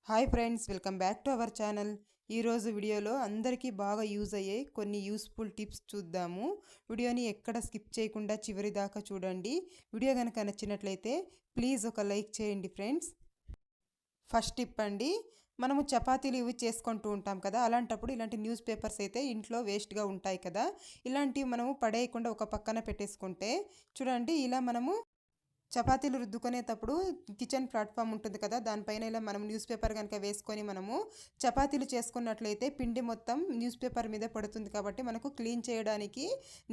Hi friends, welcome back to our channel. ఈరోజు వీడియోలో అందరికీ బాగా యూజ్ అయ్యే కొన్ని యూస్ఫుల్ టిప్స్ చూద్దాము. వీడియోని ఎక్కడ స్కిప్ చేయకుండా చివరి దాకా చూడండి. వీడియో కనుక నచ్చినట్లయితే ప్లీజ్ ఒక లైక్ చేయండి ఫ్రెండ్స్. ఫస్ట్ టిప్ అండి, మనము చపాతీలు ఇవి చేసుకుంటూ ఉంటాం కదా, అలాంటప్పుడు ఇలాంటి న్యూస్ పేపర్స్ అయితే ఇంట్లో వేస్ట్గా ఉంటాయి కదా, ఇలాంటివి మనము పడేయకుండా ఒక పక్కన పెట్టేసుకుంటే చూడండి, ఇలా మనము చపాతీలు రుద్దుకునేటప్పుడు కిచెన్ ప్లాట్ఫామ్ ఉంటుంది కదా, దానిపైన ఇలా మనం న్యూస్ పేపర్ కనుక వేసుకొని మనము చపాతీలు చేసుకున్నట్లయితే పిండి మొత్తం న్యూస్ పేపర్ మీద పడుతుంది కాబట్టి మనకు క్లీన్ చేయడానికి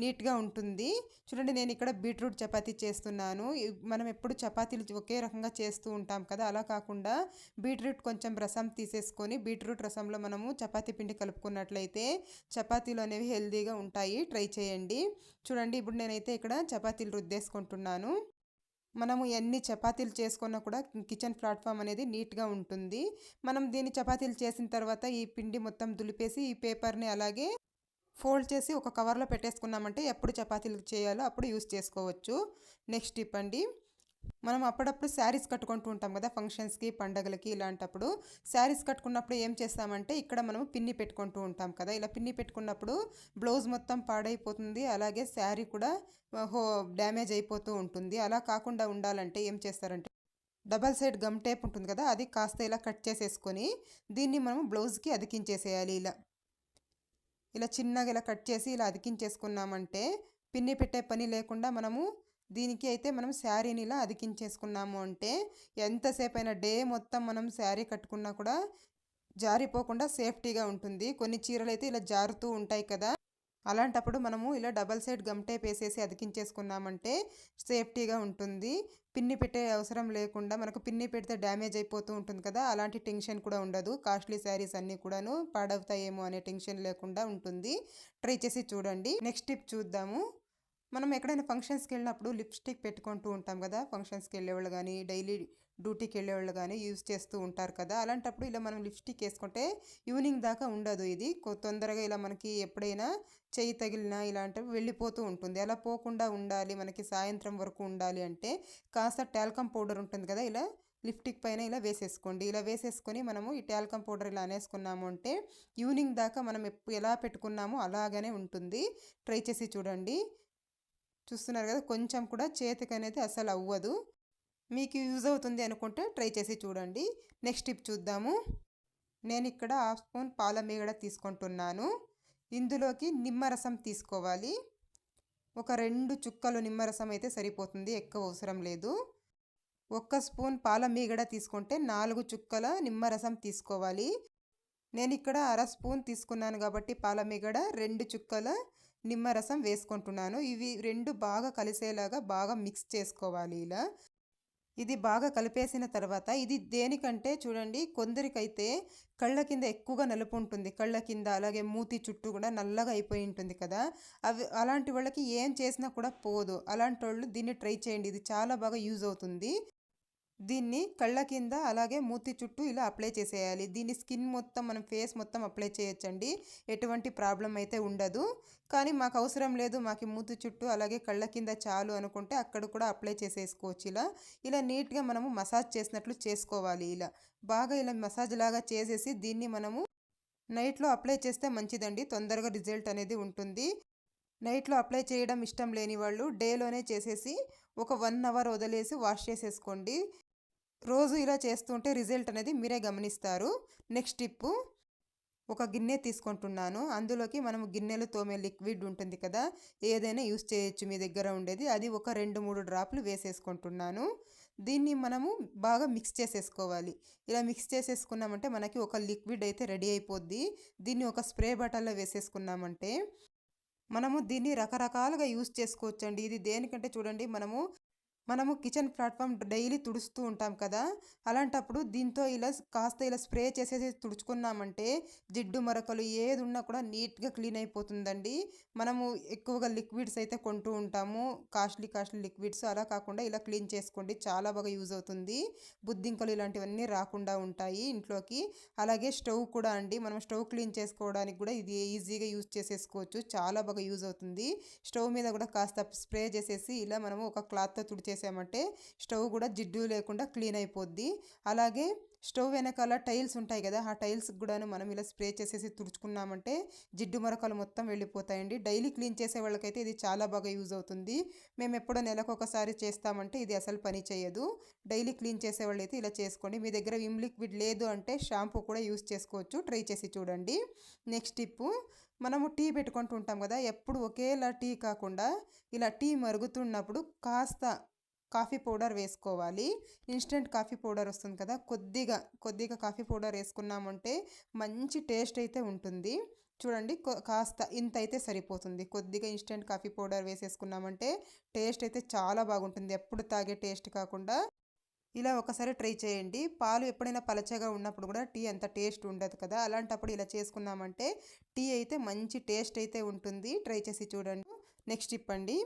నీట్గా ఉంటుంది. చూడండి, నేను ఇక్కడ బీట్రూట్ చపాతీ చేస్తున్నాను. మనం ఎప్పుడు చపాతీలు ఒకే రకంగా చేస్తూ ఉంటాం కదా, అలా కాకుండా బీట్రూట్ కొంచెం రసం తీసేసుకొని బీట్రూట్ రసంలో మనము చపాతీ పిండి కలుపుకున్నట్లయితే చపాతీలు అనేవి హెల్తీగా ఉంటాయి. ట్రై చేయండి. చూడండి, ఇప్పుడు నేనైతే ఇక్కడ చపాతీలు రుద్దేసుకుంటున్నాను. మనము ఎన్ని చపాతీలు చేసుకున్నా కూడా కిచెన్ ప్లాట్ఫామ్ అనేది నీట్గా ఉంటుంది. మనం దీన్ని చపాతీలు చేసిన తర్వాత ఈ పిండి మొత్తం దులిపేసి ఈ పేపర్ని అలాగే ఫోల్డ్ చేసి ఒక కవర్లో పెట్టేసుకున్నామంటే ఎప్పుడు చపాతీలు చేయాలో అప్పుడు యూస్ చేసుకోవచ్చు. నెక్స్ట్ టిప్ అండి, మనం అప్పుడప్పుడు శారీస్ కట్టుకుంటూ ఉంటాం కదా, ఫంక్షన్స్కి పండగలకి. ఇలాంటప్పుడు శారీస్ కట్టుకున్నప్పుడు ఏం చేస్తామంటే ఇక్కడ మనం పిన్ని పెట్టుకుంటూ ఉంటాం కదా, ఇలా పిన్ని పెట్టుకున్నప్పుడు బ్లౌజ్ మొత్తం పాడైపోతుంది, అలాగే శారీ కూడా డ్యామేజ్ అయిపోతూ ఉంటుంది. అలా కాకుండా ఉండాలంటే ఏం చేస్తారంటే డబల్ సైడ్ గమ్ టేప్ ఉంటుంది కదా, అది కాస్త ఇలా కట్ చేసేసుకొని దీన్ని మనం బ్లౌజ్కి అతికించేసేయాలి. ఇలా చిన్నగా ఇలా కట్ చేసి ఇలా అతికించేసుకున్నామంటే పిన్ని పెట్టే పని లేకుండా మనము దీనికి అయితే మనం శారీని ఇలా అతికించేసుకున్నాము అంటే ఎంతసేపు అయినా డే మొత్తం మనం శారీ కట్టుకున్నా కూడా జారిపోకుండా సేఫ్టీగా ఉంటుంది. కొన్ని చీరలు అయితే ఇలా జారుతూ ఉంటాయి కదా, అలాంటప్పుడు మనము ఇలా డబల్ సైడ్ గమ్ టేప్ వేసేసి అతికించేసుకున్నామంటే సేఫ్టీగా ఉంటుంది. పిన్ని పెట్టే అవసరం లేకుండా, మనకు పిన్ని పెడితే డ్యామేజ్ అయిపోతూ ఉంటుంది కదా, అలాంటి టెన్షన్ కూడా ఉండదు. కాస్ట్లీ శారీస్ అన్నీ కూడాను పాడవుతాయేమో అనే టెన్షన్ లేకుండా ఉంటుంది. ట్రై చేసి చూడండి. నెక్స్ట్ టిప్ చూద్దాము. మనం ఎక్కడైనా ఫంక్షన్స్కి వెళ్ళినప్పుడు లిప్స్టిక్ పెట్టుకుంటూ ఉంటాం కదా, ఫంక్షన్స్కి వెళ్ళేవాళ్ళు కానీ డైలీ డ్యూటీకి వెళ్ళేవాళ్ళు కానీ యూజ్ చేస్తూ ఉంటారు కదా, అలాంటప్పుడు ఇలా మనం లిప్స్టిక్ వేసుకుంటే ఈవినింగ్ దాకా ఉండదు. ఇది తొందరగా ఇలా మనకి ఎప్పుడైనా చెయ్యి తగిలినా ఇలాంటివి వెళ్ళిపోతూ ఉంటుంది. అలా పోకుండా ఉండాలి, మనకి సాయంత్రం వరకు ఉండాలి అంటే కాస్త టాల్కమ్ పౌడర్ ఉంటుంది కదా, ఇలా లిప్స్టిక్ పైన ఇలా వేసేసుకోండి. ఇలా వేసేసుకొని మనము ఈ టాల్కమ్ పౌడర్ ఇలా అనేసుకున్నాము అంటే ఈవినింగ్ దాకా మనం ఎలా పెట్టుకున్నామో అలాగనే ఉంటుంది. ట్రై చేసి చూడండి. చూస్తున్నారు కదా, కొంచెం కూడా చేతికి అనేది అసలు అవ్వదు. మీకు యూజ్ అవుతుంది అనుకుంటే ట్రై చేసి చూడండి. నెక్స్ట్ టిప్ చూద్దాము. నేను ఇక్కడ హాఫ్ స్పూన్ పాల మీగడ తీసుకుంటున్నాను. ఇందులోకి నిమ్మరసం తీసుకోవాలి. ఒక 2 చుక్కలు నిమ్మరసం అయితే సరిపోతుంది, ఎక్కువ అవసరం లేదు. 1 స్పూన్ పాల మీగడ తీసుకుంటే 4 చుక్కల నిమ్మరసం తీసుకోవాలి. నేను ఇక్కడ అర స్పూన్ తీసుకున్నాను కాబట్టి పాల మీగడ 2 చుక్కల నిమ్మరసం వేసుకుంటున్నాను. ఇవి 2 బాగా కలిసేలాగా బాగా మిక్స్ చేసుకోవాలి. ఇది బాగా కలిపేసిన తర్వాత ఇది దేనికంటే చూడండి, కొందరికైతే కళ్ళ కింద ఎక్కువగా నలుపు ఉంటుంది, కళ్ళ కింద అలాగే మూతి చుట్టూ కూడా నల్లగా అయిపోయి ఉంటుంది కదా, అలాంటి వాళ్ళకి ఏం చేసినా కూడా పోదు. అలాంటి వాళ్ళు దీన్ని ట్రై చేయండి, ఇది చాలా బాగా యూజ్ అవుతుంది. దీన్ని కళ్ళ కింద అలాగే మూతి చుట్టూ ఇలా అప్లై చేసేయాలి. దీన్ని స్కిన్ మొత్తం మనం ఫేస్ మొత్తం అప్లై చేయొచ్చండి, ఎటువంటి ప్రాబ్లం అయితే ఉండదు. కానీ మాకు అవసరం లేదు, మాకు మూతి చుట్టూ అలాగే కళ్ళ కింద చాలు అనుకుంటే అక్కడ కూడా అప్లై చేసేసుకోవచ్చు. ఇలా నీట్గా మనము మసాజ్ చేసినట్లు చేసుకోవాలి. బాగా ఇలా మసాజ్ లాగా చేసేసి దీన్ని మనము నైట్లో అప్లై చేస్తే మంచిదండి, తొందరగా రిజల్ట్ అనేది ఉంటుంది. నైట్లో అప్లై చేయడం ఇష్టం లేని వాళ్ళు డేలోనే చేసేసి ఒక 1 అవర్ వదిలేసి వాష్ చేసేసుకోండి. రోజు ఇలా చేస్తుంటే రిజల్ట్ అనేది మీరే గమనిస్తారు. నెక్స్ట్ టిప్పు, ఒక గిన్నె తీసుకుంటున్నాను. అందులోకి మనము గిన్నెలు తోమే లిక్విడ్ ఉంటుంది కదా, ఏదైనా యూస్ చేయొచ్చు మీ దగ్గర ఉండేది, అది ఒక 2-3 డ్రాప్లు వేసేసుకుంటున్నాను. దీన్ని మనము బాగా మిక్స్ చేసేసుకోవాలి. ఇలా మిక్స్ చేసేసుకున్నామంటే మనకి ఒక లిక్విడ్ అయితే రెడీ అయిపోద్ది. దీన్ని ఒక స్ప్రే బాటిల్లో వేసేసుకున్నామంటే మనము దీన్ని రకరకాలుగా యూస్ చేసుకోవచ్చండి. ఇది దేనికంటే చూడండి, మనము కిచెన్ ప్లాట్ఫామ్ డైలీ తుడుస్తూ ఉంటాం కదా, అలాంటప్పుడు దీంతో కాస్త ఇలా స్ప్రే చేసేసి తుడుచుకున్నామంటే జిడ్డు మరకలు ఏది ఉన్నా కూడా నీట్గా క్లీన్ అయిపోతుందండి. మనము ఎక్కువగా లిక్విడ్స్ అయితే కొంటూ ఉంటాము, కాస్ట్లీ లిక్విడ్స్. అలా కాకుండా ఇలా క్లీన్ చేసుకోండి, చాలా బాగా యూజ్ అవుతుంది. బుద్ధింకలు ఇలాంటివన్నీ రాకుండా ఉంటాయి ఇంట్లోకి. అలాగే స్టవ్ కూడా అండి, మనం స్టవ్ క్లీన్ చేసుకోవడానికి కూడా ఇది ఈజీగా యూజ్ చేసేసుకోవచ్చు, చాలా బాగా యూజ్ అవుతుంది. స్టవ్ మీద కూడా కాస్త స్ప్రే చేసేసి ఇలా మనము ఒక క్లాత్తో తుడిచేసామంటే స్టవ్ కూడా జిడ్డు లేకుండా క్లీన్ అయిపోద్ది. అలాగే స్టవ్ వెనకాల టైల్స్ ఉంటాయి కదా, ఆ టైల్స్కి కూడాను మనం ఇలా స్ప్రే చేసేసి తుడుచుకున్నామంటే జిడ్డు మరకలు మొత్తం వెళ్ళిపోతాయండి. డైలీ క్లీన్ చేసే వాళ్ళకైతే ఇది చాలా బాగా యూజ్ అవుతుంది. మేము ఎప్పుడో నెలకొకసారి చేస్తామంటే ఇది అసలు పని చేయదు. డైలీ క్లీన్ చేసే వాళ్ళైతే ఇలా చేసుకోండి. మీ దగ్గర విమ్ లిక్విడ్ లేదు అంటే షాంపూ కూడా యూజ్ చేసుకోవచ్చు. ట్రై చేసి చూడండి. నెక్స్ట్ టిప్పు, మనము టీ పెట్టుకుంటూ ఉంటాం కదా, ఎప్పుడు ఒకేలా టీ కాకుండా ఇలా టీ మరుగుతున్నప్పుడు కాస్త కాఫీ పౌడర్ వేసుకోవాలి. ఇన్స్టెంట్ కాఫీ పౌడర్ వస్తుంది కదా, కొద్దిగా కాఫీ పౌడర్ వేసుకున్నామంటే మంచి టేస్ట్ అయితే ఉంటుంది. చూడండి, కాస్త ఇంత అయితే సరిపోతుంది. కొద్దిగా ఇన్స్టెంట్ కాఫీ పౌడర్ వేసేసుకున్నామంటే టేస్ట్ అయితే చాలా బాగుంటుంది. ఎప్పుడు తాగే టేస్ట్ కాకుండా ఇలా ఒకసారి ట్రై చేయండి. పాలు ఎప్పుడైనా పలచగా ఉన్నప్పుడు కూడా టీ అంత టేస్ట్ ఉండదు కదా, అలాంటప్పుడు ఇలా చేసుకున్నామంటే టీ అయితే మంచి టేస్ట్ అయితే ఉంటుంది. ట్రై చేసి చూడండి. నెక్స్ట్ టిప్ అండి,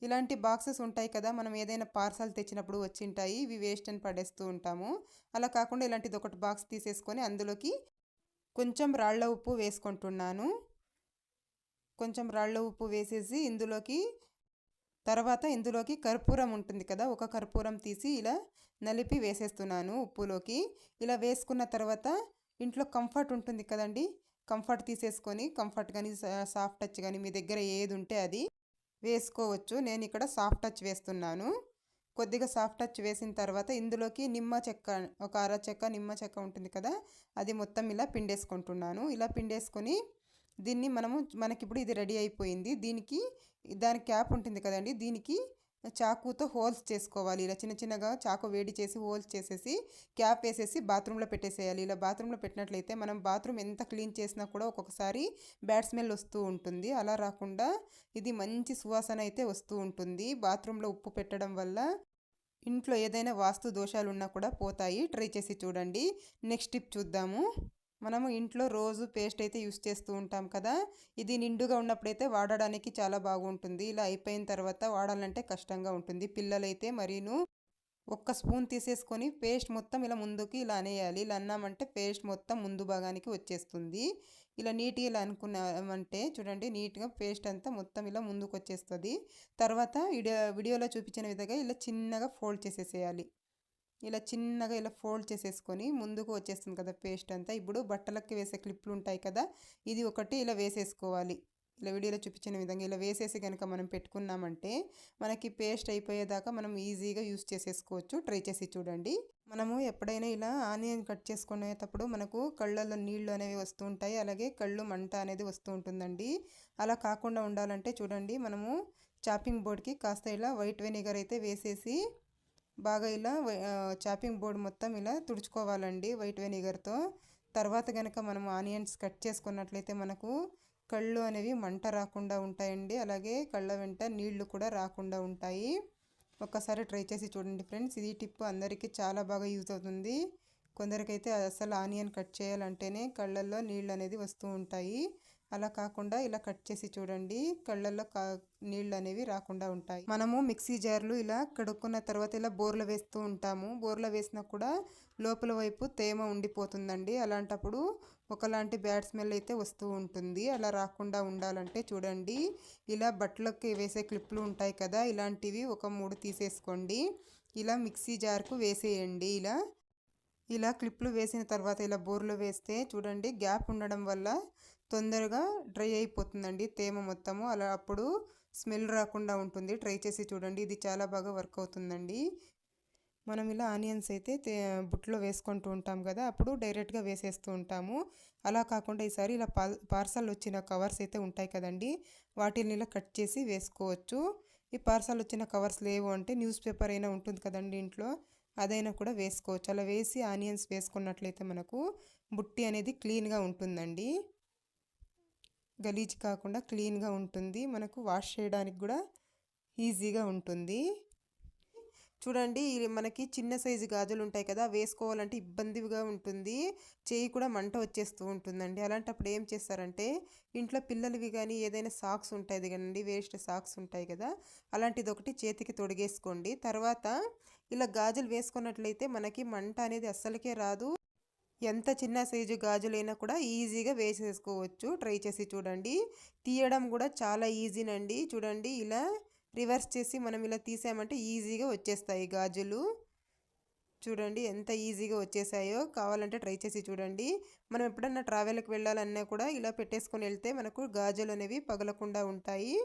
ఇలాంటి బాక్సెస్ ఉంటాయి కదా, మనం ఏదైనా పార్సల్ తెచ్చినప్పుడు వచ్చింటాయి, ఇవి వేస్ట్ అని పడేస్తూ ఉంటాము. అలా కాకుండా ఇలాంటిది ఒకటి బాక్స్ తీసేసుకొని అందులోకి కొంచెం రాళ్ళ ఉప్పు వేసుకుంటున్నాను. కొంచెం రాళ్ళ ఉప్పు వేసేసి ఇందులోకి కర్పూరం ఉంటుంది కదా, ఒక కర్పూరం తీసి ఇలా నలిపి వేసేస్తున్నాను ఉప్పులోకి. ఇలా వేసుకున్న తర్వాత ఇంట్లో కంఫర్ట్ ఉంటుంది కదండి, కంఫర్ట్ తీసేసుకొని, కంఫర్ట్ కానీ సాఫ్ట్ టచ్ కానీ మీ దగ్గర ఏది ఉంటే అది వేసుకోవచ్చు. నేను ఇక్కడ సాఫ్ట్ టచ్ వేస్తున్నాను. కొద్దిగా సాఫ్ట్ టచ్ వేసిన తర్వాత ఇందులోకి నిమ్మ చెక్క, ఒక అర చెక్క నిమ్మ చెక్క ఉంటుంది కదా, అది మొత్తం ఇలా పిండేసుకుంటున్నాను. ఇలా పిండేసుకొని దీన్ని మనకిప్పుడు ఇది రెడీ అయిపోయింది. దాని క్యాప్ ఉంటుంది కదండి, దీనికి చాకుతో హోల్స్ చేసుకోవాలి. ఇలా చిన్నగా చాకు వేడి చేసి హోల్స్ చేసేసి క్యాప్ వేసేసి బాత్రూంలో పెట్టేసేయాలి. ఇలా బాత్రూంలో పెట్టినట్లయితే మనం బాత్రూమ్ ఎంత క్లీన్ చేసినా కూడా ఒక్కొక్కసారి బ్యాడ్ స్మెల్ వస్తూ ఉంటుంది. అలా రాకుండా ఇది మంచి సువాసన అయితే వస్తూ ఉంటుంది. బాత్రూంలో ఉప్పు పెట్టడం వల్ల ఇంట్లో ఏదైనా వాస్తు దోషాలు ఉన్నా కూడా పోతాయి. ట్రై చేసి చూడండి. నెక్స్ట్ టిప్ చూద్దాము. మనము ఇంట్లో రోజు పేస్ట్ అయితే యూస్ చేస్తూ ఉంటాం కదా, ఇది నిండుగా ఉన్నప్పుడైతే వాడడానికి చాలా బాగుంటుంది. ఇలా అయిపోయిన తర్వాత వాడాలంటే కష్టంగా ఉంటుంది. పిల్లలైతే మరీను ఒక్క స్పూన్ తీసేసుకొని పేస్ట్ మొత్తం ఇలా ముందుకి ఇలా అనేయాలి. ఇలా అన్నామంటే పేస్ట్ మొత్తం ముందు భాగానికి వచ్చేస్తుంది. ఇలా నీట్గా ఇలా అనుకున్నామంటే చూడండి, నీట్గా పేస్ట్ అంతా మొత్తం ఇలా ముందుకు వచ్చేస్తుంది. తర్వాత వీడియోలో చూపించిన విధంగా ఇలా చిన్నగా ఫోల్డ్ చేసేసేయాలి. ఇలా చిన్నగా ఇలా ఫోల్డ్ చేసేసుకొని ముందుకు వచ్చేస్తుంది కదా పేస్ట్ అంతా. ఇప్పుడు బట్టలకి వేసే క్లిప్లు ఉంటాయి కదా, ఇది ఒకటి ఇలా వేసేసుకోవాలి. ఇలా వీడియోలో చూపించిన విధంగా ఇలా వేసేసి కనుక మనం పెట్టుకున్నామంటే మనకి పేస్ట్ అయిపోయేదాకా మనం ఈజీగా యూస్ చేసేసుకోవచ్చు. ట్రై చేసి చూడండి. మనము ఎప్పుడైనా ఇలా ఆనియన్ కట్ చేసుకునేటప్పుడు మనకు కళ్ళల్లో నీళ్లు అనేవి వస్తూ ఉంటాయి, అలాగే కళ్ళు మంట అనేది వస్తూ ఉంటుందండి. అలా కాకుండా ఉండాలంటే చూడండి, మనము చాపింగ్ బోర్డ్కి కాస్త ఇలా వైట్ వెనిగర్ అయితే వేసేసి బాగా ఇలా చాపింగ్ బోర్డ్ మొత్తం ఇలా తుడుచుకోవాలండి వైట్ వెనిగర్తో. తర్వాత కనుక మనం ఆనియన్స్ కట్ చేసుకున్నట్లయితే మనకు కళ్ళు అనేవి మంట రాకుండా ఉంటాయండి, అలాగే కళ్ళ వెంట నీళ్లు కూడా రాకుండా ఉంటాయి. ఒక్కసారి ట్రై చేసి చూడండి ఫ్రెండ్స్. ఇది టిప్ అందరికీ చాలా బాగా యూజ్ అవుతుంది. కొందరికైతే అసలు ఆనియన్ కట్ చేయాలంటేనే కళ్ళల్లో నీళ్ళు అనేది వస్తూ ఉంటాయి. అలా కాకుండా ఇలా కట్ చేసి చూడండి, కళ్ళల్లో నీళ్ళు అనేవి రాకుండా ఉంటాయి. మనము మిక్సీ జార్లు ఇలా కడుక్కున్న తర్వాత ఇలా బోర్లో వేస్తూ ఉంటాము. బోర్లో వేసినా కూడా లోపల వైపు తేమ ఉండిపోతుందండి. అలాంటప్పుడు ఒకలాంటి బ్యాడ్ స్మెల్ అయితే వస్తూ ఉంటుంది. అలా రాకుండా ఉండాలంటే చూడండి, ఇలా బట్టలకి వేసే క్లిప్లు ఉంటాయి కదా, ఇలాంటివి ఒక 3 తీసేసుకోండి. ఇలా మిక్సీ జార్కు వేసేయండి. ఇలా క్లిప్లు వేసిన తర్వాత ఇలా బోర్లో వేస్తే చూడండి, గ్యాప్ ఉండడం వల్ల తొందరగా డ్రై అయిపోతుందండి తేమ మొత్తము. అలా అప్పుడు స్మెల్ రాకుండా ఉంటుంది. ట్రై చేసి చూడండి, ఇది చాలా బాగా వర్క్ అవుతుందండి. మనం ఇలా ఆనియన్స్ అయితే బుట్టలో వేసుకుంటూ ఉంటాం కదా, అప్పుడు డైరెక్ట్గా వేసేస్తూ ఉంటాము. అలా కాకుండా ఈసారి ఇలా పార్సల్ వచ్చిన కవర్స్ అయితే ఉంటాయి కదండి, వాటిని ఇలా కట్ చేసి వేసుకోవచ్చు. ఈ పార్సల్ వచ్చిన కవర్స్ లేవు అంటే న్యూస్ పేపర్ అయినా ఉంటుంది కదండి ఇంట్లో, అదైనా కూడా వేసుకోవచ్చు. అలా వేసి ఆనియన్స్ వేసుకున్నట్లయితే మనకు బుట్టి అనేది క్లీన్గా ఉంటుందండి. గలీజ్ కాకుండా క్లీన్గా ఉంటుంది. మనకు వాష్ చేయడానికి కూడా ఈజీగా ఉంటుంది. చూడండి, మనకి చిన్న సైజు గాజులు ఉంటాయి కదా, వేసుకోవాలంటే ఇబ్బందిగా ఉంటుంది. చేయి కూడా మంట వచ్చేస్తూ ఉంటుందండి. అలాంటప్పుడు ఏం చేస్తారంటే ఇంట్లో పిల్లలవి కానీ ఏదైనా సాక్స్ ఉంటుంది కదండి, వేస్ట్ సాక్స్ ఉంటాయి కదా, అలాంటిది ఒకటి చేతికి తొడిగేసుకోండి. తర్వాత ఇలా గాజులు వేసుకున్నట్లయితే మనకి మంట అనేది అస్సలకే రాదు. ఎంత చిన్న సైజు గాజులైనా కూడా ఈజీగా వేసేసుకోవచ్చు. ట్రై చేసి చూడండి. తీయడం కూడా చాలా ఈజీనండి. చూడండి, ఇలా రివర్స్ చేసి మనం ఇలా తీసామంటే ఈజీగా వచ్చేస్తాయి గాజులు. చూడండి ఎంత ఈజీగా వచ్చేసాయో. కావాలంటే ట్రై చేసి చూడండి. మనం ఎప్పుడన్నా ట్రావెల్కి వెళ్ళాలన్నా కూడా ఇలా పెట్టేసుకొని వెళ్తే మనకు గాజులు అనేవి పగలకుండా ఉంటాయి.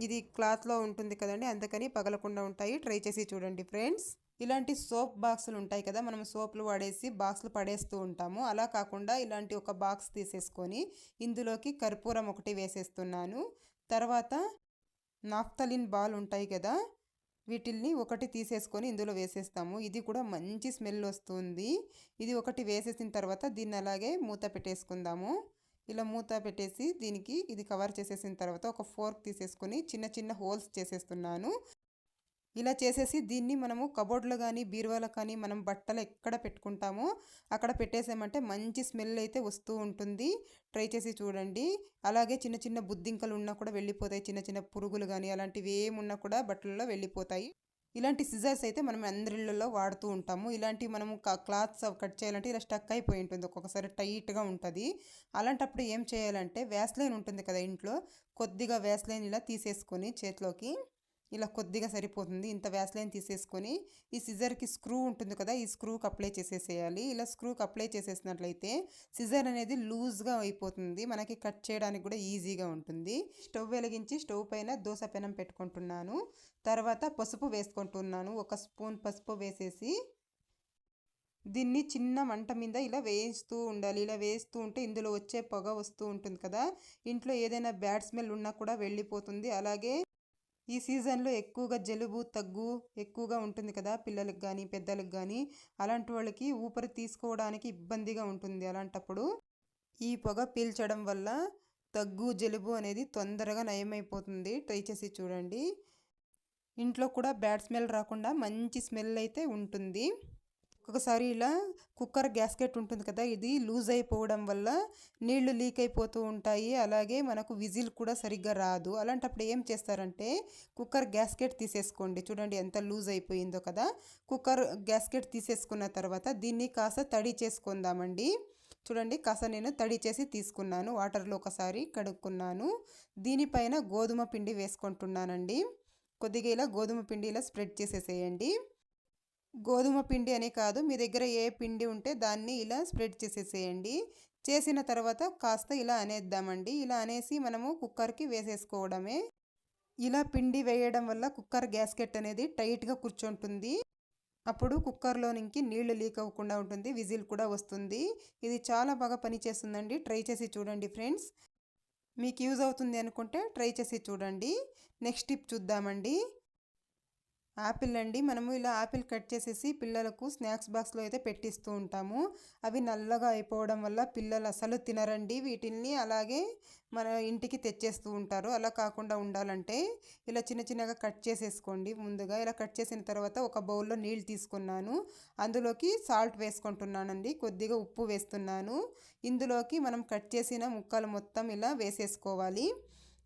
ఇది క్లాత్లో ఉంటుంది కదండి, అందుకని పగలకుండా ఉంటాయి. ట్రై చేసి చూడండి ఫ్రెండ్స్. ఇలాంటి సోప్ బాక్సులు ఉంటాయి కదా, మనం సోపులు వాడేసి బాక్సులు పడేస్తూ ఉంటాము. అలా కాకుండా ఇలాంటి ఒక బాక్స్ తీసేసుకొని ఇందులోకి కర్పూరం ఒకటి వేసేస్తున్నాను. తర్వాత నాఫ్తలిన్ బాల్ ఉంటాయి కదా, వీటిల్ని ఒకటి తీసేసుకొని ఇందులో వేసేస్తాము. ఇది కూడా మంచి స్మెల్ వస్తుంది. ఇది ఒకటి వేసేసిన తర్వాత దీన్ని అలాగే మూత పెట్టేసుకుందాము. ఇలా మూత పెట్టేసి దీనికి ఇది కవర్ చేసేసిన తర్వాత ఒక ఫోర్క్ తీసేసుకొని చిన్న చిన్న హోల్స్ చేసేస్తున్నాను. ఇలా చేసేసి దీన్ని మనము కబోర్డ్లో కానీ బీరువాలో కానీ మనం బట్టలు ఎక్కడ పెట్టుకుంటామో అక్కడ పెట్టేసామంటే మంచి స్మెల్ అయితే వస్తూ ఉంటుంది. ట్రై చేసి చూడండి. అలాగే చిన్న చిన్న బుద్ధింకలు ఉన్నా కూడా వెళ్ళిపోతాయి. చిన్న చిన్న పురుగులు కానీ అలాంటివి ఏమున్నా కూడా బట్టలలో వెళ్ళిపోతాయి. ఇలాంటి సిజర్స్ అయితే మనం అందరిళ్ళలో వాడుతూ ఉంటాము. ఇలాంటి మనము క్లాత్స్ కట్ చేయాలంటే ఇలా స్టక్ అయిపోయి ఉంటుంది, ఒక్కొక్కసారి టైట్గా ఉంటుంది. అలాంటప్పుడు ఏం చేయాలంటే వ్యాస్లైన్ ఉంటుంది కదా ఇంట్లో, కొద్దిగా వ్యాస్లైన్ ఇలా తీసేసుకొని చేతిలోకి ఇలా కొద్దిగా సరిపోతుంది. ఇంత వ్యాస్లైన్ తీసేసుకొని ఈ సిజర్కి స్క్రూ ఉంటుంది కదా, ఈ స్క్రూకి అప్లై చేసేసేయాలి. ఇలా స్క్రూకి అప్లై చేసేసినట్లయితే సిజర్ అనేది లూజ్గా అయిపోతుంది, మనకి కట్ చేయడానికి కూడా ఈజీగా ఉంటుంది. స్టవ్ వెలిగించి స్టవ్ పైన దోస పెనం పెట్టుకుంటున్నాను. తర్వాత పసుపు వేసుకుంటున్నాను. ఒక స్పూన్ పసుపు వేసేసి దీన్ని చిన్న మంట మీద ఇలా వేయిస్తూ ఉండాలి. ఇలా వేస్తూ ఉంటే ఇందులో వచ్చే పొగ వస్తూ ఉంటుంది కదా, ఇంట్లో ఏదైనా బ్యాడ్ స్మెల్ ఉన్నా కూడా వెళ్ళిపోతుంది. అలాగే ఈ సీజన్లో ఎక్కువగా జలుబు దగ్గు ఎక్కువగా ఉంటుంది కదా, పిల్లలకు కానీ పెద్దలకు కానీ. అలాంటి వాళ్ళకి ఊపిరి తీసుకోవడానికి ఇబ్బందిగా ఉంటుంది. అలాంటప్పుడు ఈ పొగ పీల్చడం వల్ల దగ్గు జలుబు అనేది తొందరగా నయమైపోతుంది. ట్రై చేసి చూడండి. ఇంట్లో కూడా బ్యాడ్ స్మెల్ రాకుండా మంచి స్మెల్ అయితే ఉంటుంది. ఒక్కొక్కసారి ఇలా కుక్కర్ గ్యాస్కెట్ ఉంటుంది కదా, ఇది లూజ్ అయిపోవడం వల్ల నీళ్లు లీక్ అయిపోతూ ఉంటాయి. అలాగే మనకు విజిల్ కూడా సరిగ్గా రాదు. అలాంటప్పుడు ఏం చేస్తారంటే కుక్కర్ గ్యాస్కెట్ తీసేసుకోండి. చూడండి ఎంత లూజ్ అయిపోయిందో కదా. కుక్కర్ గ్యాస్కెట్ తీసేసుకున్న తర్వాత దీన్ని కాస్త తడి చేసుకుందామండి. చూడండి కాస్త నేను తడి చేసి తీసుకున్నాను. వాటర్లో ఒకసారి కడుక్కున్నాను. దీనిపైన గోధుమ పిండి వేసుకుంటున్నానండి. కొద్దిగా ఇలా గోధుమ పిండి ఇలా స్ప్రెడ్ చేసేసేయండి. గోధుమ పిండి అనే కాదు, మీ దగ్గర ఏ పిండి ఉంటే దాన్ని ఇలా స్ప్రెడ్ చేసేసేయండి. చేసిన తర్వాత కాస్త ఇలా అనేద్దామండి. ఇలా అనేసి మనము కుక్కర్కి వేసేసుకోవడమే. ఇలా పిండి వేయడం వల్ల కుక్కర్ గ్యాస్కెట్ అనేది టైట్గా కూర్చుంటుంది. అప్పుడు కుక్కర్లో నుంచి నీళ్లు లీక్ అవ్వకుండా ఉంటుంది, విజిల్ కూడా వస్తుంది. ఇది చాలా బాగా పనిచేస్తుందండి. ట్రై చేసి చూడండి ఫ్రెండ్స్. మీకు యూజ్ అవుతుంది అనుకుంటే ట్రై చేసి చూడండి. నెక్స్ట్ టిప్ చూద్దామండి. యాపిల్ అండి. మనము ఇలా యాపిల్ కట్ చేసేసి పిల్లలకు స్నాక్స్ బాక్స్లో అయితే పెట్టిస్తూ ఉంటాము. అవి నల్లగా అయిపోవడం వల్ల పిల్లలు అసలు తినరండి వీటిల్ని. అలాగే మన ఇంటికి తెచ్చేస్తూ ఉంటారు. అలా కాకుండా ఉండాలంటే ఇలా చిన్న చిన్నగా కట్ చేసేసుకోండి. ముందుగా ఇలా కట్ చేసిన తర్వాత ఒక బౌల్లో నీళ్ళు తీసుకున్నాను. అందులోకి సాల్ట్ వేసుకుంటున్నానండి. కొద్దిగా ఉప్పు వేస్తున్నాను. ఇందులోకి మనం కట్ చేసిన ముక్కలు మొత్తం ఇలా వేసేసుకోవాలి.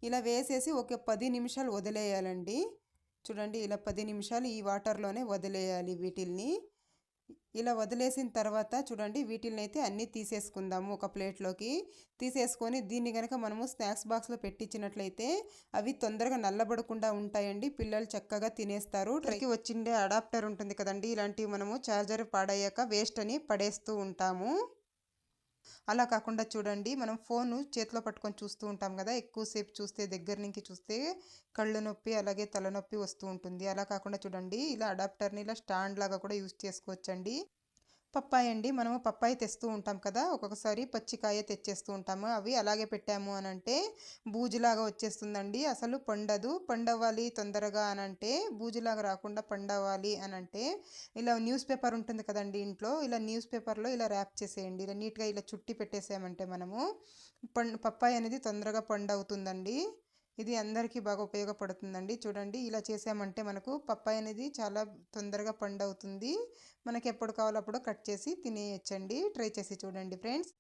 ఇలా వేసేసి ఒక 10 నిమిషాలు వదిలేయాలండి. చూడండి ఇలా 10 నిమిషాలు ఈ వాటర్లోనే వదిలేయాలి వీటిల్ని. ఇలా వదిలేసిన తర్వాత చూడండి వీటిల్ని అయితే అన్నీ తీసేసుకుందాము. ఒక ప్లేట్లోకి తీసేసుకొని దీన్ని కనుక మనము స్నాక్స్ బాక్స్లో పెట్టించినట్లయితే అవి తొందరగా నల్లబడకుండా ఉంటాయండి. పిల్లలు చక్కగా తినేస్తారు. ట్రైకి వచ్చిండే అడాప్టర్ ఉంటుంది కదండి, ఇలాంటివి మనము ఛార్జర్ పాడయ్యాక వేస్ట్ అని పడేస్తూ ఉంటాము. అలా కాకుండా చూడండి మనం ఫోను చేతిలో పట్టుకొని చూస్తూ ఉంటాం కదా, ఎక్కువసేపు చూస్తే దగ్గర నుంచి చూస్తే కళ్ళు నొప్పి అలాగే తలనొప్పి వస్తూ ఉంటుంది. అలా కాకుండా చూడండి ఇలా అడాప్టర్ని ఇలా స్టాండ్ లాగా కూడా యూజ్ చేసుకోవచ్చండి. పప్పాయ అండి. మనము పప్పాయ తెస్తూ ఉంటాం కదా, ఒక్కొక్కసారి పచ్చికాయ తెచ్చేస్తూ ఉంటాము. అవి అలాగే పెట్టాము అని అంటే బూజులాగా వచ్చేస్తుందండి, అసలు పండదు. పండవాలి తొందరగా అని అంటే, బూజులాగా రాకుండా పండవాలి అని అంటే ఇలా న్యూస్ పేపర్ ఉంటుంది కదండి ఇంట్లో, ఇలా న్యూస్ పేపర్లో ఇలా ర్యాప్ చేసేయండి. ఇలా నీట్గా ఇలా చుట్టి పెట్టేసామంటే మనము పప్పాయ అనేది తొందరగా పండవుతుందండి. ఇది అందరికీ బాగా ఉపయోగపడుతుందండి. చూడండి ఇలా చేసామంటే మనకు పప్పాయ అనేది చాలా తొందరగా పండవుతుంది. మనకి ఎప్పుడు కావాలో అప్పుడు కట్ చేసి తినేయచ్చండి. ట్రై చేసి చూడండి ఫ్రెండ్స్.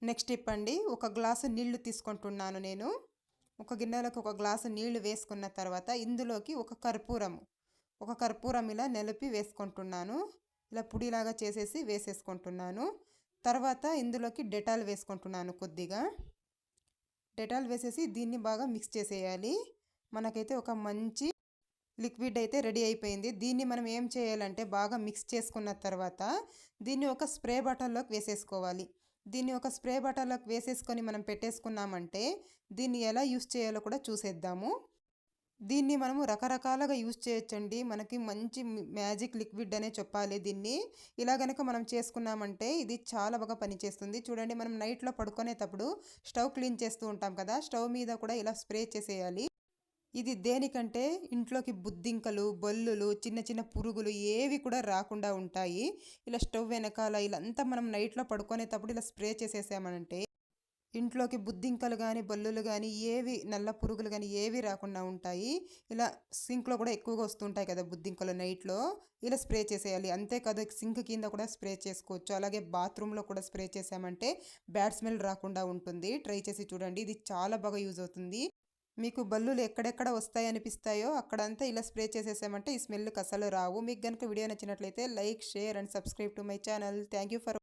నెక్స్ట్ టిప్ అండి. ఒక గ్లాసు నీళ్లు తీసుకుంటున్నాను నేను. ఒక గిన్నెలకు ఒక గ్లాసు నీళ్లు వేసుకున్న తర్వాత ఇందులోకి ఒక కర్పూరం ఇలా నలిపి వేసుకుంటున్నాను. ఇలా పొడిలాగా చేసేసి వేసేసుకుంటున్నాను. తర్వాత ఇందులోకి డెటాల్ వేసుకుంటున్నాను. కొద్దిగా డెటాల్ వేసేసి దీన్ని బాగా మిక్స్ చేసేయాలి. మనకైతే ఒక మంచి లిక్విడ్ అయితే రెడీ అయిపోయింది. దీన్ని మనం ఏం చేయాలంటే బాగా మిక్స్ చేసుకున్న తర్వాత దీన్ని ఒక స్ప్రే బాటిల్లోకి వేసేసుకోవాలి. దీన్ని ఒక స్ప్రే బాటిల్లోకి వేసేసుకొని మనం పెట్టేసుకున్నామంటే దీన్ని ఎలా యూస్ చేయాలో కూడా చూసేద్దాము. దీన్ని మనము రకరకాలుగా యూస్ చేయొచ్చండి. మనకి మంచి మ్యాజిక్ లిక్విడ్ అనే చెప్పాలి దీన్ని. ఇలా గనక మనం చేసుకున్నామంటే ఇది చాలా బాగా పనిచేస్తుంది. చూడండి, మనం నైట్లో పడుకునేటప్పుడు స్టవ్ క్లీన్ చేస్తూ ఉంటాం కదా, స్టవ్ మీద కూడా ఇలా స్ప్రే చేసేయాలి. ఇది దేనికంటే ఇంట్లోకి బుద్ధింకలు, బొల్లులు, చిన్న చిన్న పురుగులు ఏవి కూడా రాకుండా ఉంటాయి. ఇలా స్టవ్ వెనకాల ఇలాంతా మనం నైట్లో పడుకునేటప్పుడు ఇలా స్ప్రే చేసేసామనంటే ఇంట్లోకి బుద్ధింకలు గానీ, బొల్లులు గానీ, ఏవి నల్ల పురుగులు గానీ ఏవి రాకుండా ఉంటాయి. ఇలా సింక్‌లో కూడా ఎక్కువగా వస్తుంటాయి కదా బుద్ధింకలు నైట్‌లో. ఇలా స్ప్రే చేసేయాలి. అంతేకాదు సింక్ కింద కూడా స్ప్రే చేసుకోవచ్చు. అలాగే బాత్రూమ్‌లో కూడా స్ప్రే చేశామంటే బ్యాడ్ స్మెల్ రాకుండా ఉంటుంది. ట్రై చేసి చూడండి. ఇది చాలా బాగా యూజ్ అవుతుంది. మీకు బల్లులు ఎక్కడెక్కడ వస్తాయనిపిస్తాయో అక్కడంతా ఇలా స్ప్రే చేసేసామంటే ఈ స్మెల్‌కి అసలు రావు. మీకు గనుక వీడియో నచ్చినట్లయితే like, share and subscribe to my channel. Thank you for